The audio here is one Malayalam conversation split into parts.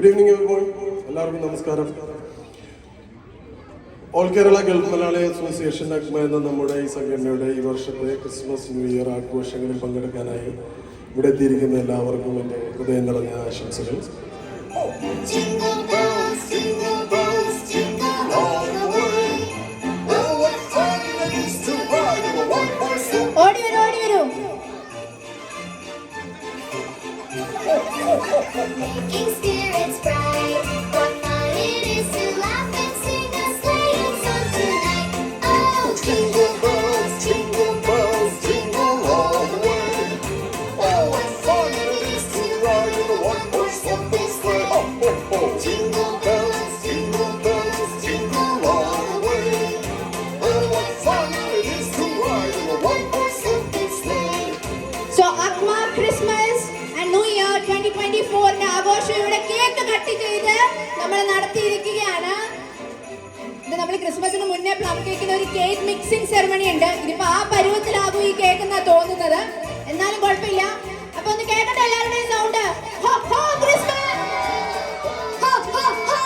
Good evening everyone. എല്ലാവർക്കും നമസ്കാരം. All Kerala Gulf Malayali association AGMA എന്ന നമ്മുടെ ഈ സംഘടനയുടെ ഈ വർഷത്തെ ക്രിസ്മസ് ന്യൂ ഇയർ ആഘോഷങ്ങളിൽ പങ്കെടുക്കാനായി ഇവിടെ എത്തിയിരിക്കുന്ന എല്ലാവർക്കും എൻ്റെ ഹൃദയം നിറഞ്ഞ ആശംസകൾ. Making spirits bright, what fun it is to laugh and sing a sleighing song tonight. Oh, jingle bells, jingle all the way. Oh, what fun it is to ride in a one-horse open sleigh. Oh, oh, oh. Jingle bells, jingle all the way. Oh, what fun it is to ride in a one-horse open sleigh. So, Akma Christmas and New Year 2024 ആഘോഷം ഇവിടെ കേക്ക് കട്ട് ചെയ്ത് നമ്മൾ നടത്തിയിരിക്കുകയാണ്. ഇത് നമ്മൾ ക്രിസ്മസിന് മുന്നേ പ്ലം കേക്കിന് ഒരു കേക്ക് മിക്സിംഗ് സെറമണി ഉണ്ട്. ഇതിപ്പോ ആ പരുവത്തിലാകും ഈ കേക്ക് എന്നാ തോന്നുന്നത്. എന്നാലും കുഴപ്പമില്ല. അപ്പൊ ഒന്ന് കേൾക്കട്ടെ എല്ലാവരുടെയും സൗണ്ട്. ഹോ ഹോ ക്രിസ്മസ്, ഹോ ഹോ ഹോ,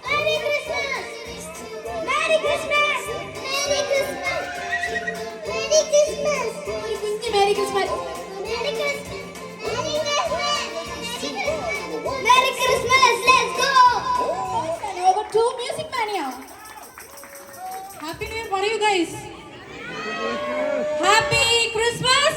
Merry Christmas! Merry Christmas, Merry Christmas! Merry Christmas! ഒരു കുഞ്ഞു merry Christmas. Merry Christmas! Merry Christmas! Merry Christmas! Let's go! Over to Music Mania. Happy New Year for you guys. Happy Christmas.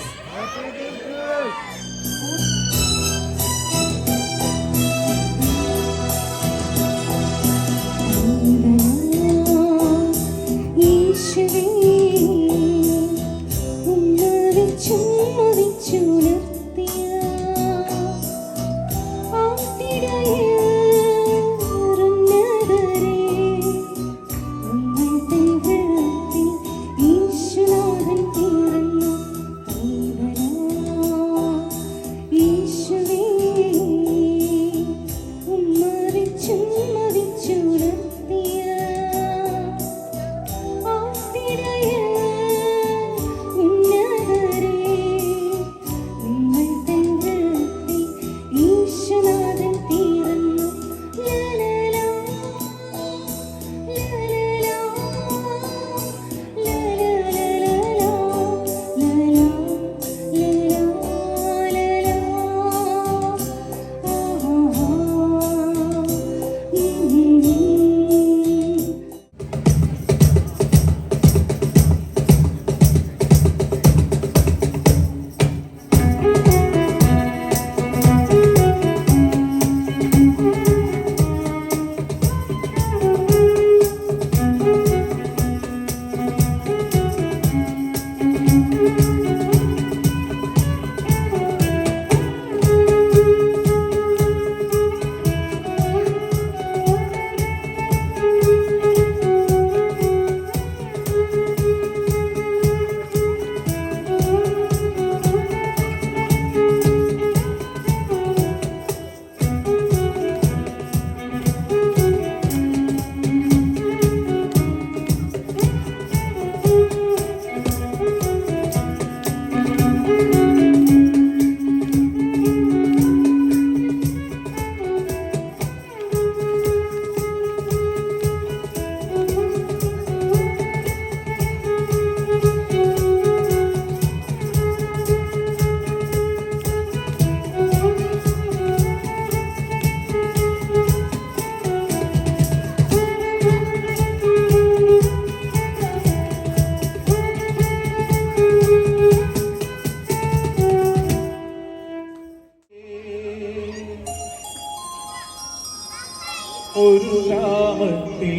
ഒരു ഗ്രാമത്തിൽ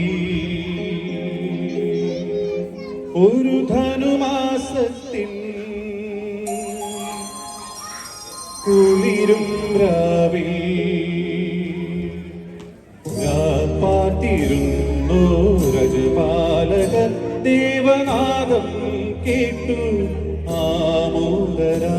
ഒരു ധനുമാസത്തിൽ കുളിരും രാവിൽ പാത്തിരുന്നു രജപാലകർ ദേവനാദം കേട്ടു ആമോദരായി.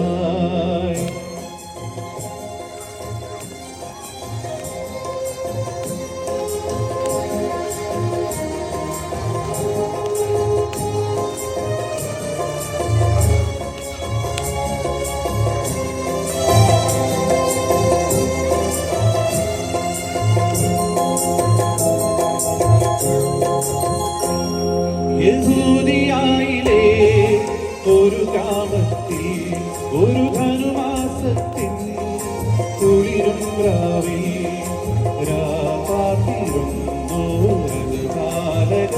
യഹൂദിയായിലെ ഒരു ഗ്രാമത്തിൽ ഒരു ധനുമാസത്തിൻ കുളിരും രാവിൽ രാപാർത്തിരുന്നു രജപാലക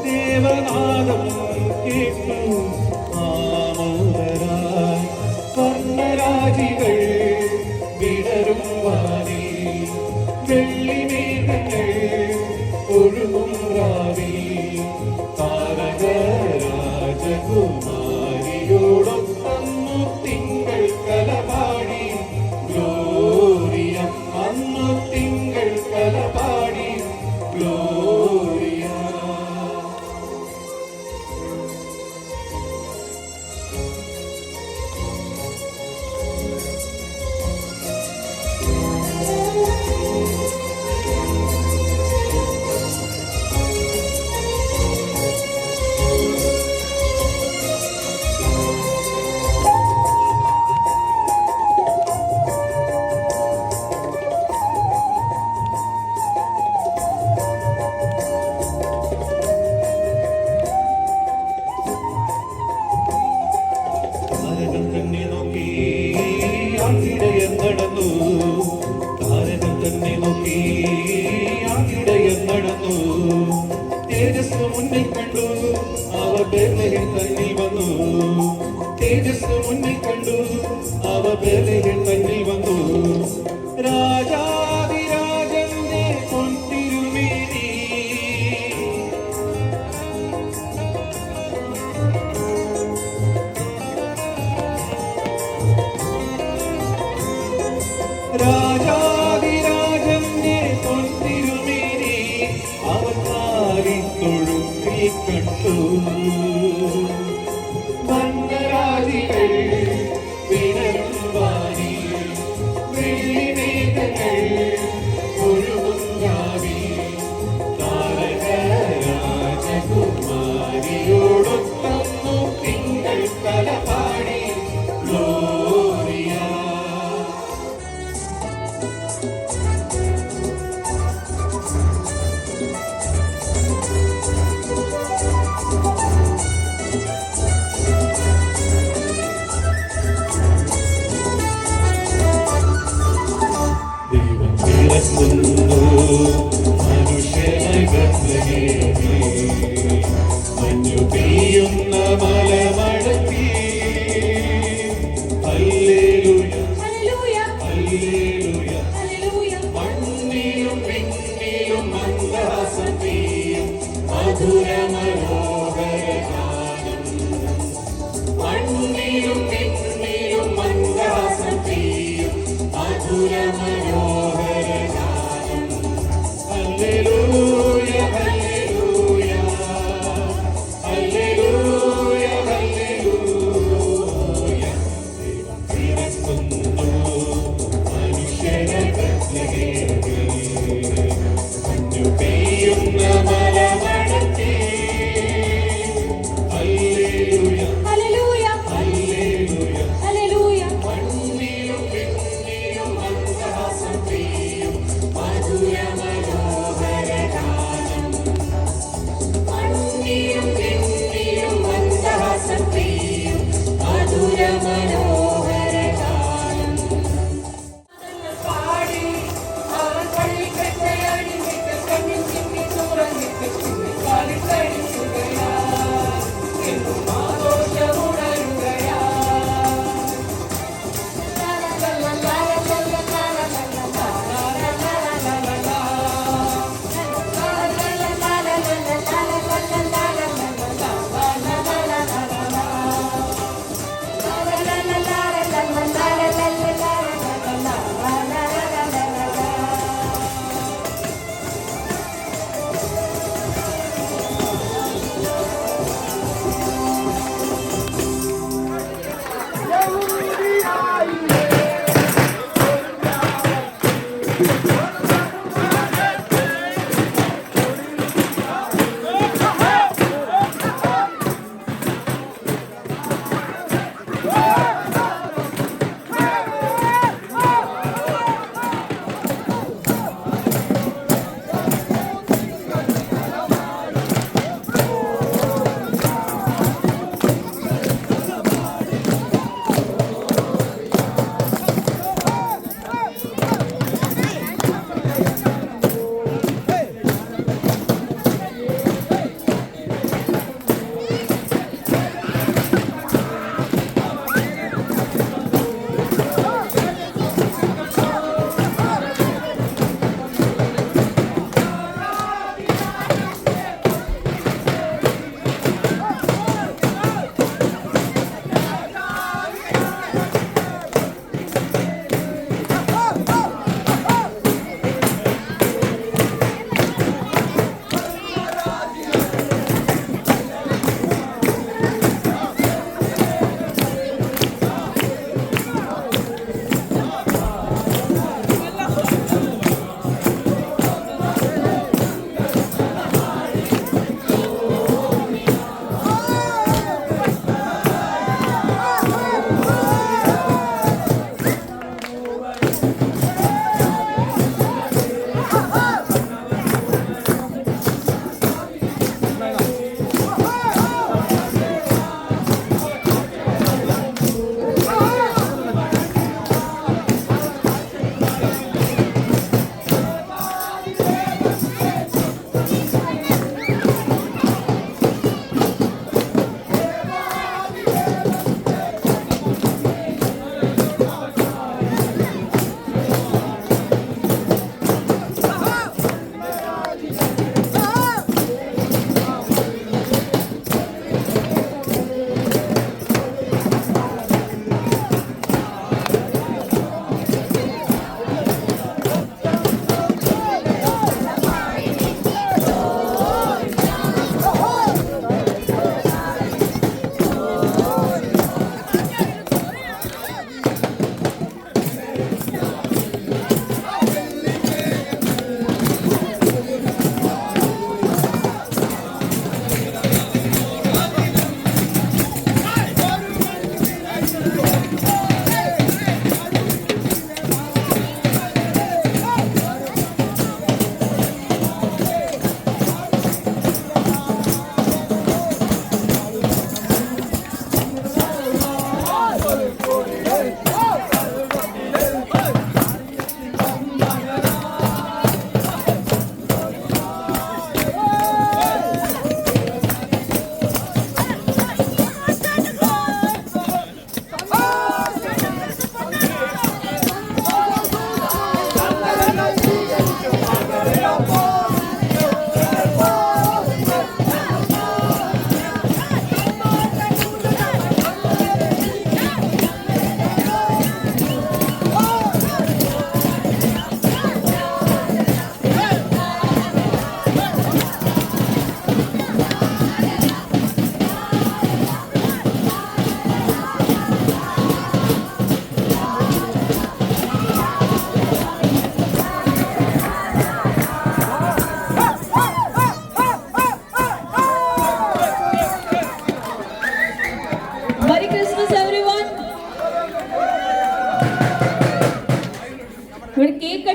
ദേവനാദം കേട്ടു ആമോദരായി വർണ്ണരാജികൾ വിടരും വാരി വെള്ളിമേഘങ്ങൾ ഒഴുകും രാവി താരകരാജകുമാരിയോടൊപ്പന്നു തിങ്കൾ കലപാടി ഗ്ലോറിയ അന്നു തിങ്കൾ കലപാടി ഗ്ലോറിയ. താരകം തന്നെ നോക്കി ആട്ടിടയൻ നടന്നു താരകം തന്നെ നോക്കി ആട്ടിടയൻ നടന്നു തേജസ് മുന്നിൽ കണ്ടു അവ ബേത്ലഹേം തന്നിൽ വന്നു തേജസ് മുന്നിൽ കണ്ടു അവ ബേത്ലഹേം തന്നിൽ വന്നു രാജാതിരാജന്റെ പൊൻതിരുമേനി രാജാതിരാജന്റെ പൊൻതിരുമേനി അവൻ തൊഴുത്തിൽ കണ്ടു വർണ്ണരാജികൾ വിടരും വാരി വെള്ളിമേഘങ്ങൾ ഒഴുകും രാവി താരകരാജകുമാരിയോടൊപ്പന്നു തിങ്കൾ കലപാടി ഗ്ലോറിയ. ദൈവം പിറക്കുന്നു മനുഷ്യനകത്തേ മഞ്ഞു പെയ്യുന്ന മലമടക്കി ഹല്ലേലൂയ ഹല്ലേലൂയ ഹല്ലേലൂയ ഹല്ലേലൂയ മണ്ണിലും വിണ്ണിലും മന്ദഹാസം പെയ്യും മധുരമനോഹര ഗാനം മണ്ണിലും വിണ്ണിലും മന്ദഹാസം പെയ്യും മധുരമനോഹര ഗാനം ഹല്ലേലൂയ ഹല്ലേലൂയ ഹല്ലേലൂയ ഹല്ലേലൂയ. ദൈവം പിറക്കുന്നു മനുഷ്യനകത്തേ മഞ്ഞു പെയ്യുന്ന മലമടക്കി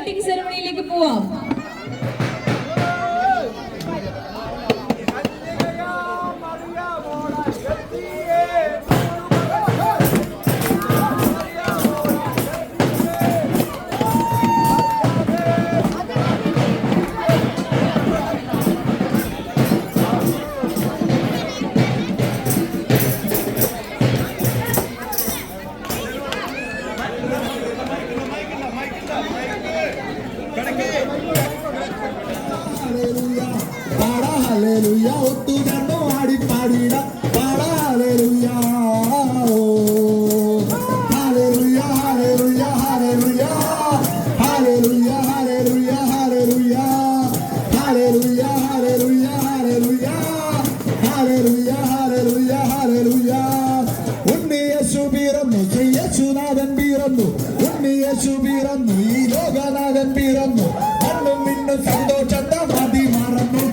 കട്ടിംഗ് സെറമണിയിലേക്ക് പോവാം. Hallelujah, ഒത്തുചേർന്ന് ആടിപ്പാടിട പാട hallelujah, hallelujah, hallelujah, hallelujah, hallelujah, hallelujah, hallelujah, hallelujah, hallelujah, hallelujah, hallelujah, hallelujah. ഉണ്ണിയേശു പിറന്നു, യേശുനാഥൻ പിറന്നു, ഉണ്ണിയേശു പിറന്നു, ഈ ലോകനാഥൻ പിറന്നു, മണ്ണും മിന്നും സന്തോഷത്തെ മതി മറന്നു.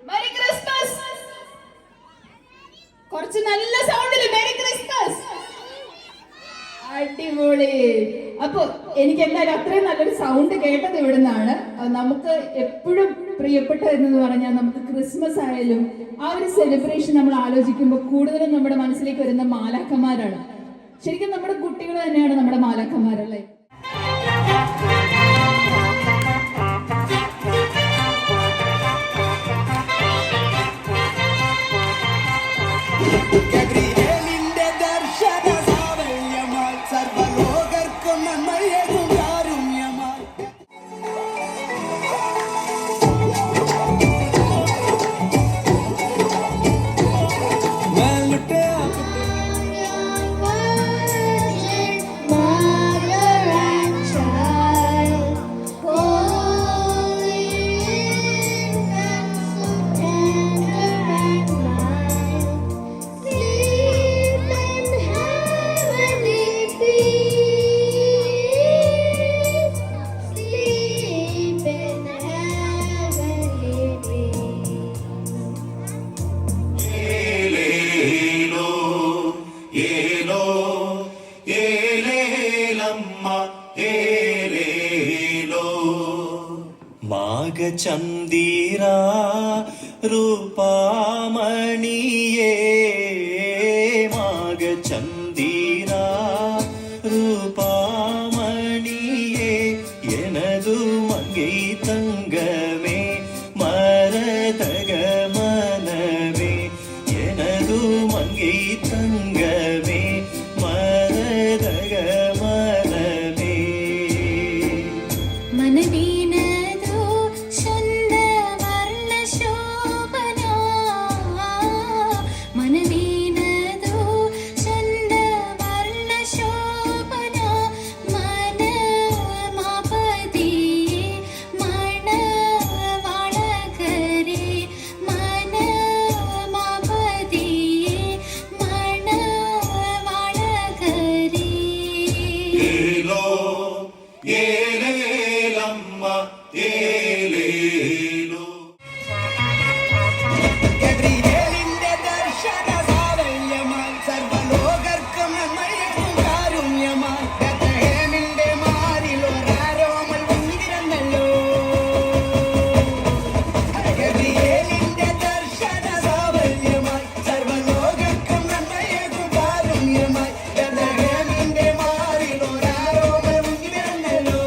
Merry Christmas. കുറച്ച് നല്ല സൗണ്ടില് മെരി ക്രിസ്മസ്. അടിപൊളി. അപ്പൊ എനിക്ക് എന്തായാലും അത്രയും നല്ലൊരു സൗണ്ട് കേട്ടത് ഇവിടുന്നാണ്. നമുക്ക് എപ്പോഴും പ്രിയപ്പെട്ട എന്ന് പറഞ്ഞാൽ നമുക്ക് ക്രിസ്മസ് ആയാലും ആ ഒരു സെലിബ്രേഷൻ നമ്മൾ ആലോചിക്കുമ്പോൾ കൂടുതലും നമ്മുടെ മനസ്സിലേക്ക് വരുന്ന മാലാഖമാരാണ്. ശരിക്കും നമ്മുടെ കുട്ടികൾ തന്നെയാണ് നമ്മുടെ മാലാഖമാരല്ലേ. ഗബ്രിയേലിന്റെ ദർശന സാവല്യമായി സർവ്വലോകർക്കും നന്മയേകും കാരുണ്യമായി. Mother and child, holy infant, so tender and mild, sleep in heavenly peace, sleep in heavenly peace. ഏലേലോ ഏലോ ഏലേലമ്മ ഏലേലോ മാഗചന്ദിരാ രൂപാമണിയേ മാഗചന്ദിരാ രൂപാമണിയേ எனது மங்கை தங்கமே மரதக மனமே எனது மங்கை தங்கமே மரதக மனமே മനവീനതോ ശുദ്ധ വർണ്ണ ശോഭന മനവീനതോ ശുദ്ധ വർണ്ണ ശോഭന മനമാപതിയേ മണവാളകരേ മനമാപതിയേ മണവാളകരേ ഏലോ ഏലേലമ്മ ഏലേലോ ഗബ്രിയേലിന്റെ ദർശന സാവല്യമായി സർവ്വലോകർക്കും നന്മയേകും കാരുണ്യമായി. ബേത്ലഹേമിന്റെ മാറിൽ ഒരാരോമൽ വന്നിരുന്നല്ലോ. ഗബ്രിയേലിന്റെ ദർശന സാവല്യമായി സർവ്വലോകർക്കും നന്മയേകും കാരുണ്യമായി. ബേത്ലഹേമിന്റെ മാറിൽ ഒരാരോമൽ വന്നിരുന്നല്ലോ.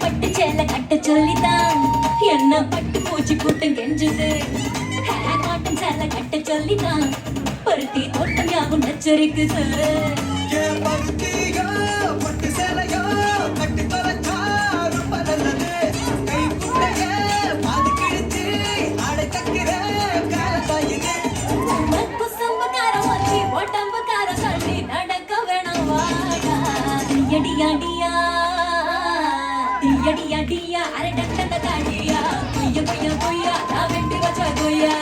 பட்டு சேலை கட்ட சொல்லிதான் என்ன பட்டு பூச்சி கூட்டம் கெஞ்சுது காட்டன் சேலை கட்ட சொல்லிதான் பருத்தி தோட்டம் யாவும் நச்சரிக்குது ஏன் பருத்தியோ பட்டு சேலையோ கட்டி தொலைச்சா ரொம்ப நல்லது கை குட்டைய பாதி கிழிச்சு ஆடை தக்கிற காலத்தாயிரு குசம்பக்காரம் வச்சு ஓட்டம்பக்காரம் தள்ளி நடக்க வேணாம் வாடா அடியா அடியா அரை டக்கன தாடியா கொய்யா கொய்யா கொய்யா நான் வெட்டி வச்ச கொய்யா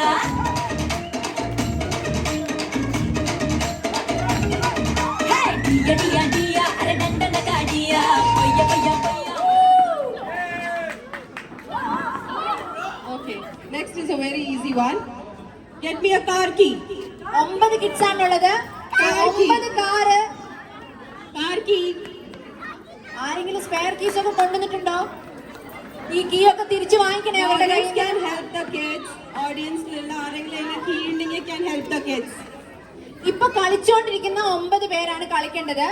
அடியா அரை டக்கன தாடியா கொய்யா கொய்யா கொய்யா. Okay, next is a very easy one. Get me a car key. 9 kids ആണുള്ളത്. Car key. 9 car. Car key. ആരെങ്കിലും സ്പെയർ കീസ് ഒക്കെ കൊണ്ടുവന്നിട്ടുണ്ടോ? ഈ കീ ഒക്കെ തിരിച്ചു വാങ്ങിക്കണേ അവരുടെ Audience കയ്യിൽ. can help the kids. Audience ലുള്ള ആരെങ്കിലും key ഉണ്ടെങ്കിൽ can help the kids. ഇപ്പൊ കളിച്ചോണ്ടിരിക്കുന്ന 9 പേരാണ് കളിക്കേണ്ടത്.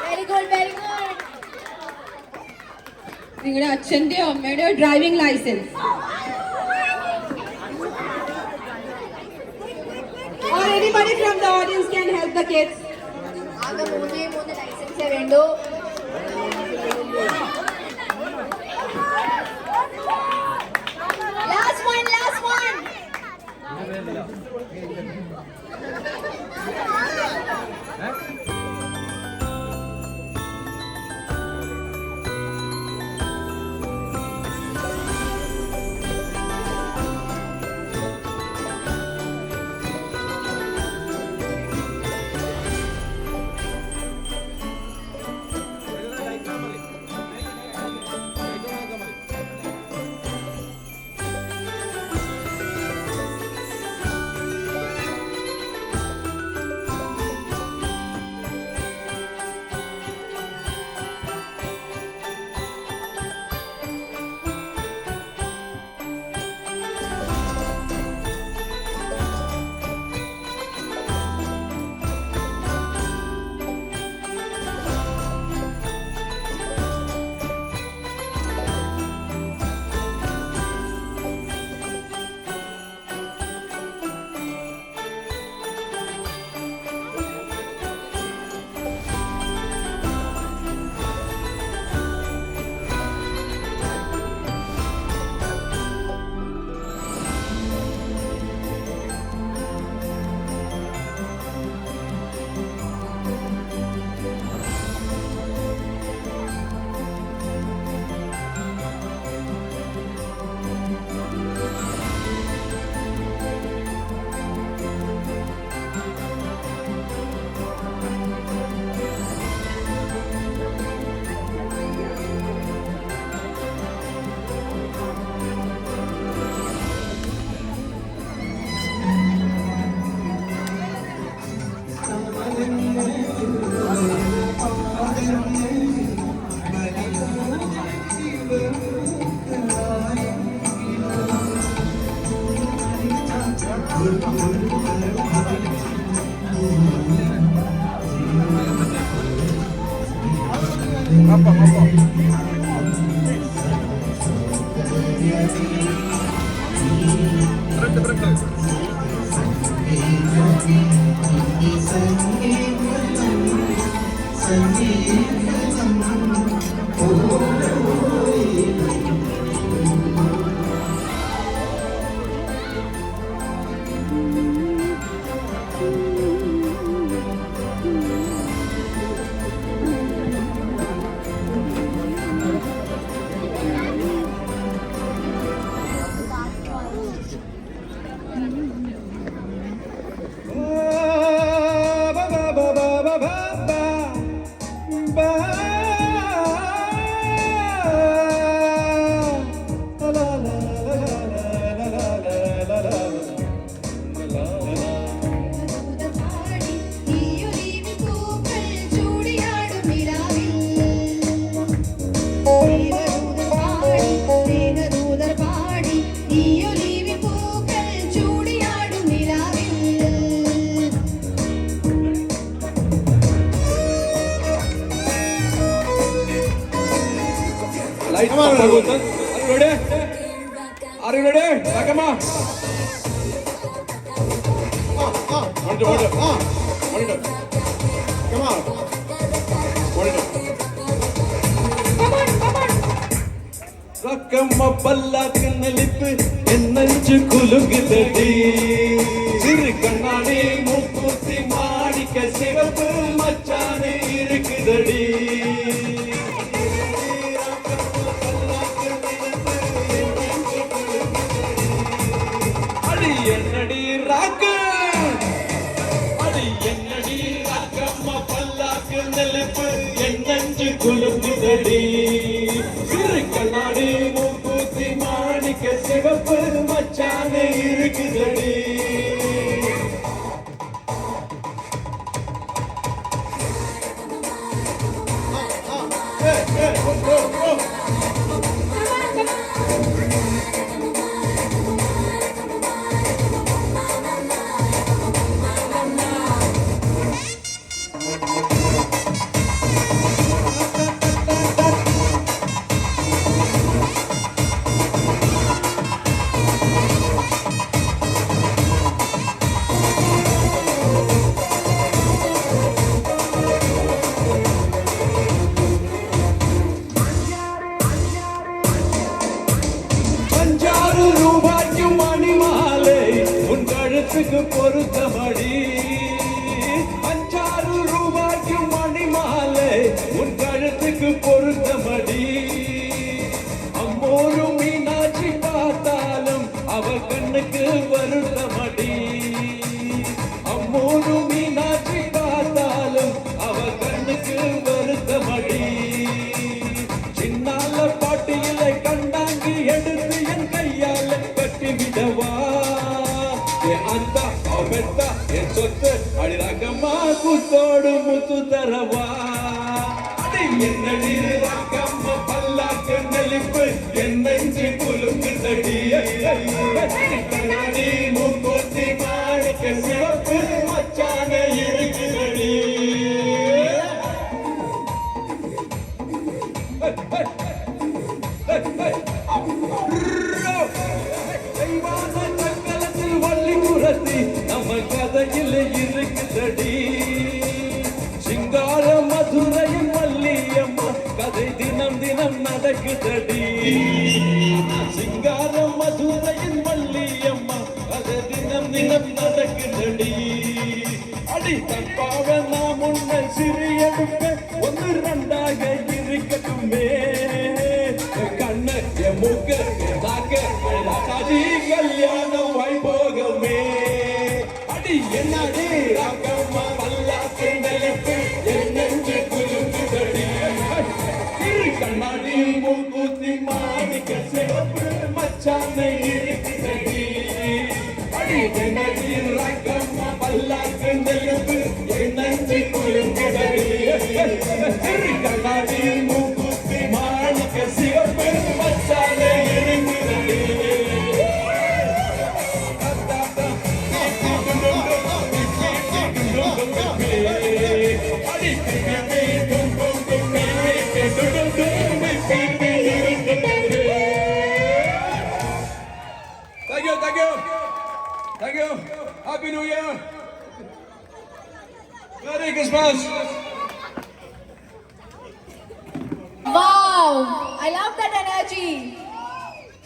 Very good very good. നിങ്ങളുടെ അച്ഛന്റെയോ അമ്മയുടെയോ driving licence or anybody from the audience can help the kids. ആകെ 3 ലൈസൻസേ വേണ്ടൂ. Last one, last one. ba ba ba ba ba ba ba right, Papagutan. Are you ready? Are you ready? Rakama. One, two. Come on. Rakama பல்லாக்கு நெளிப்பு என்னஞ்சு குலுங்குதடி சிறு கண்ணாடி மூக்குத்தி மாணிக்க சிவப்பு மச்சானே இருக்குதடி அடி என்னடி ராக்கு அடி என்னடி ராக்கம்மா பல்லாக்கு நெளிப்பு என்னஞ்சு குலுங்குதடி சிறு கண்ணாடி மூக்குத்தி மாணிக்க சிவப்பு மச்சானே இருக்குதடி ₹5 மணி மாலை உன் கழுத்துக்கு பொருத்தமடி ₹5 மணி மாலை உன் கழுத்துக்கு பொருத்தமடி அம்மோரு மீனாட்சி பார்த்தாலும் அவ கண்ணுக்கு வருத்தமடி அம்மோரு மீனாட்சி பார்த்தாலும் அவ கண்ணுக்கு வருத்தமடி சின்னால பாட்டியில கண்டாங்கி எடுத்து என் கையால கட்டி விடவா அந்த அவெத்த என் சொத்து அடிராக்கம்மா குத்தோடு முத்து தரவா அடி என்னடி ராக்கம்மா பல்லாக்கு நெளிப்பு என் நெஞ்சு குலுங்குதடி கண்ணாடி மூக்கோத்தி மாணிக்க சிவப்பு மச்சானே இருக்குதடி நம்ம கதையில் இருக்குதடி சிங்கார மதுரையின் மல்லியம்மா கதை தினம் தினம் நடக்குதடி சிங்கார மதுரையின் மல்லியம்மா கதை தினம் தினம் நடக்குதடி அடி தப்பாவ நாம் உன்னை சிறியெடுக்க 1-2 இருக்கட்டுமே கண்ணு என் மூக்கு என் தாக்கு ராஜாஜி கல்யாண வைபோகமே அடி என்னடி ராக்கம்மா பல்லாக்கு நெளிப்பு என் நெஞ்சு குலுங்குதடி இரு கண்ணாடி மூக்குத்தி மாணிக்க சிவப்பு மச்சானை இருக்குதடி அடி என்னடி ராக்கம்மா பல்லாக்கு நெளிப்பு என் நெஞ்சு குலுங்குதடி இரு கண்ணாடி மூக்குத்தி மாணிக்க சிவப்பு மச்சானை இருக்குதடி Thank you. Happy New Year. Merry Christmas. Wow, I love that energy.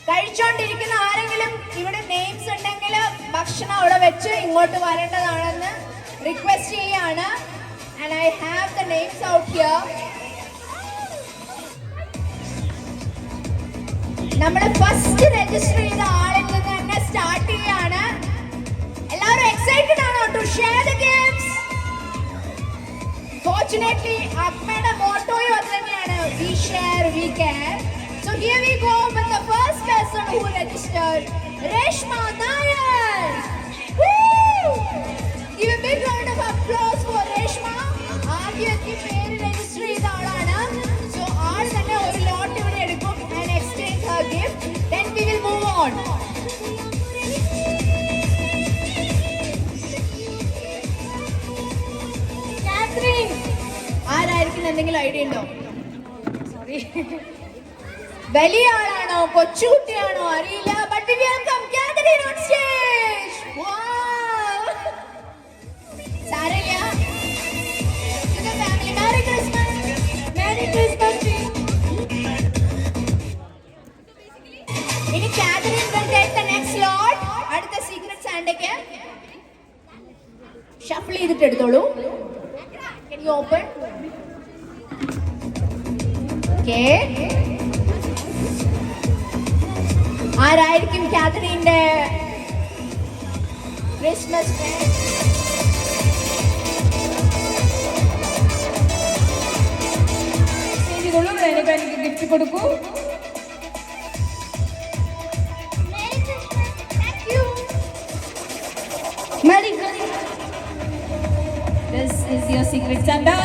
കഴിച്ചോണ്ടിരിക്കുന്ന ആരെങ്കിലും ഇവിടെ നെയിംസ് ഉണ്ടെങ്കിൽ ഭക്ഷണം അവിടെ വെച്ച് ഇങ്ങോട്ട് വരേണ്ടതാണെന്ന് റിക്വസ്റ്റ് ചെയ്യാണ്. And I have the names out here. നമ്മുടെ ഫസ്റ്റ് രജിസ്റ്റർ ചെയ്ത ആളിൽ നിന്ന് തന്നെ സ്റ്റാർട്ട് ചെയ്യാണ്. എല്ലാവരും എക്സൈറ്റഡ് ആണോ to share the gifts? Fortunately അഗ്മയുടെ മോട്ടോയും അത് തന്നെയാണ്, we share we care. So here we go with the first person who registered, Reshma Nair. Woo! Give a big round of applause for Reshma. ആദ്യത്തെ പേര് രജിസ്റ്റർ ചെയ്ത ആളാണ്. So ആൾ തന്നെ ഒരു ലോട്ട് ഇവിടെ എടുക്കും and exchange her gift. Then we will move on. Catherine. ആരായിരിക്കും എന്തെങ്കിലും ഐഡിയ ഉണ്ടോ? സോറി. വലിയ ആളാണോ കൊച്ചുകുട്ടിയാണോ അറിയില്ല. But we welcome Catherine on stage. Wow. സാരമില്ല. To the family. Merry Christmas. Merry Christmas. ഇനി Catherine will take the next slot. അടുത്ത സീക്രട്ട് സാൻഡയ്ക്ക് ഷഫിൾ ചെയ്തിട്ട് എടുത്തോളൂ. Can you open? Okay. ആരായിരിക്കും കാതറിന്റെ ക്രിസ്മസ് ഗിഫ്റ്റ് കൊടുക്കൂ. This is your secret Santa.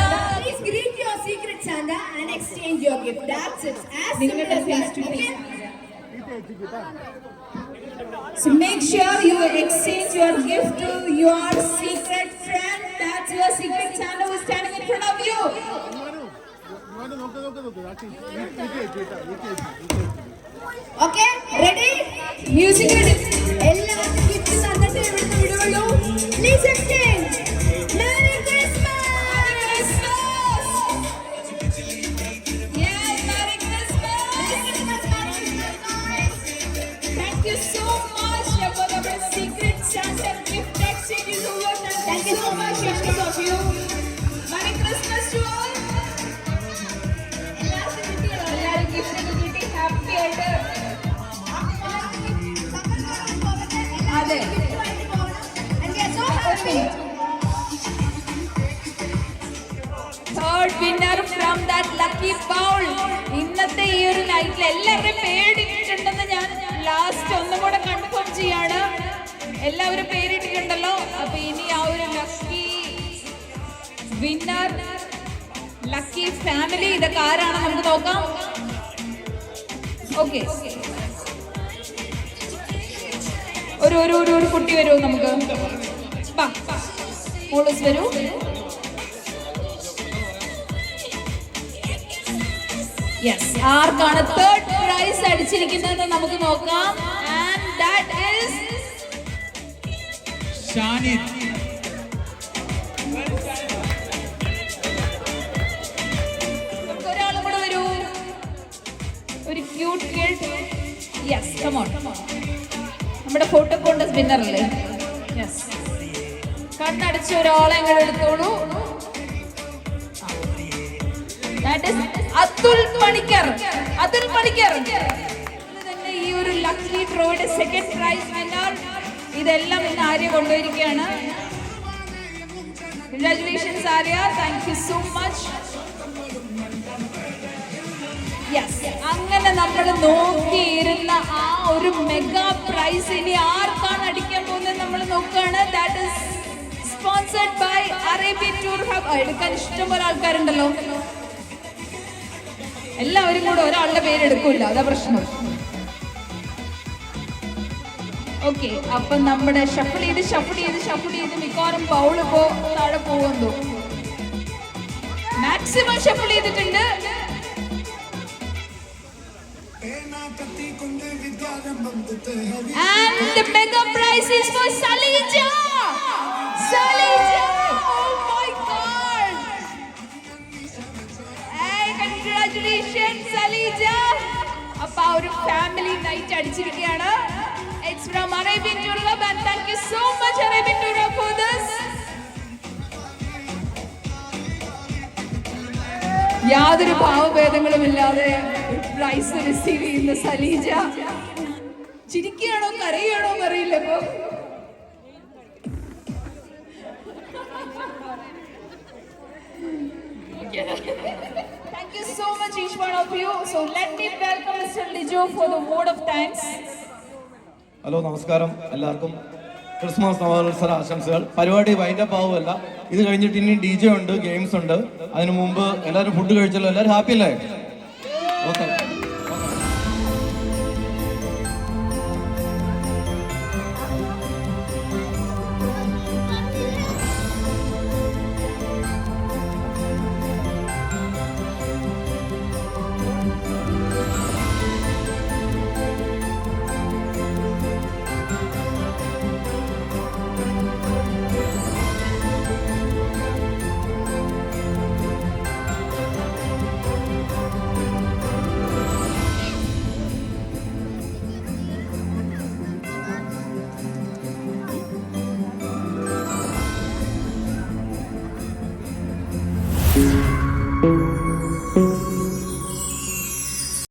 Please greet your secret Santa and exchange your gift. That's it. As simple as that. Okay? So make sure you exchange your gift to your secret friend. That's your secret Santa who's standing in front of you. Okay? Ready? Music ready. എല്ലാവർക്കും ഗിഫ്റ്റ് തന്നിട്ട് ഇവിടുന്ന് വിടുള്ളൂ. Please exchange. Merry Christmas. Merry Christmas. Yes, Merry Christmas. Thank you so much for the secret Santa gift exchange is over. Thank you so much, each of you. Merry Christmas to all. എല്ലാവരും ഗിഫ്റ്റ് കിട്ടി ഹാപ്പി ആയിട്ട്. അതെ. And we are so happy. Third winner from that lucky bowl. ഇന്നത്തെ ഈ ഒരു നൈറ്റിൽ എല്ലാവരും പേരിട്ടിട്ടുണ്ടെന്ന് ഞാൻ ലാസ്റ്റ് ഒന്നും കൂടെ കൺഫേം ചെയ്യാണ്. എല്ലാവരും പേരിട്ടിട്ടുണ്ടല്ലോ. അപ്പൊ ഇനി ആ ഒരു ലക്കി വിന്നർ, ലക്കി ഫാമിലി, ഇതൊക്കെ ആരാണ് നമുക്ക് നോക്കാം. ഓക്കെ, ഒരു കുട്ടി വരൂ, നമുക്ക് മോളൂസ് വരൂ. യെസ്, ആർക്കാണ് തേർഡ് പ്രൈസ് അടിച്ചിരിക്കുന്നത് നമുക്ക് നോക്കാം. And that is Shanid. ഒരാളും കൂടെ വരൂ, ഒരു cute kid. Yes, come on. നമ്മുടെ ഫോട്ടോ കോണ്ടസ്റ്റ് വിന്നർ അല്ലേ? യെസ്, കണ്ണടച്ച ഒരാളെ അങ്ങോട്ട് എടുത്തോളൂ. That is Atul Panicker. അതുൽ പണിക്കർ തന്നെ ഈ ഒരു ലക്കി ഡ്രോയുടെ സെക്കൻഡ് പ്രൈസ് വിന്നർ. ഇതെല്ലാം ഇന്ന് ആര്യ കൊണ്ടുവരികയാണ്. Congratulations Arya, thank you so much. Yes, അങ്ങനെ നമ്മൾ നോക്കിയിരുന്ന ആ ഒരു മെഗാ പ്രൈസ് ഇനി ആർക്കാണ് അടിക്കാൻ പോകുന്നത് നമ്മൾ നോക്കുകയാണ്. That is sponsored by Arabian Tour Hub. എടുക്കാൻ ഇഷ്ടംപോലെ ആൾക്കാരുണ്ടല്ലോ. എല്ലാവരും കൂടെ ഒരാളുടെ പേര് എടുക്കൂല, അതാ പ്രശ്നം. ഓക്കെ, അപ്പൊ നമ്മുടെ ഷഫിൾ ചെയ്ത് മിക്കവാറും ബൗൾ ഇപ്പോ താഴെ പോകുന്നു. മാക്സിമം ഷഫിൾ ചെയ്തിട്ടുണ്ട്. And the mega prize is for Salija. Oh my God. Hey, congratulations Salija. അപ്പൊ ആ ഒരു ഫാമിലി നൈറ്റ് അടിച്ചിരിക്കുകയാണ്. It's from Arabian Tour Hub and thank you so much Arabian Tour Hub for this. യാതൊരു ഭാവഭേദങ്ങളുമില്ലാതെ പ്രൈസ് റിസീവ് ചെയ്യുന്ന സലീജ ചിരിക്കുകയാണോ കരയുകയാണോ എന്നറിയില്ല. ഇപ്പൊ thank you so much each one of you. So let me welcome Mr. Lijo for the word of thanks. Hello, നമസ്കാരം എല്ലാവർക്കും. ക്രിസ്മസ് നവവത്സര ആശംസകൾ. പരിപാടി വൈൻഡപ്പ് ആവുമല്ല, ഇത് കഴിഞ്ഞിട്ട് ഇനി DJ ഉണ്ട്, ഗെയിംസ് ഉണ്ട്. അതിനു മുമ്പ് എല്ലാവരും ഫുഡ് കഴിച്ചല്ലോ, എല്ലാവരും ഹാപ്പി അല്ലേ? ഓക്കെ.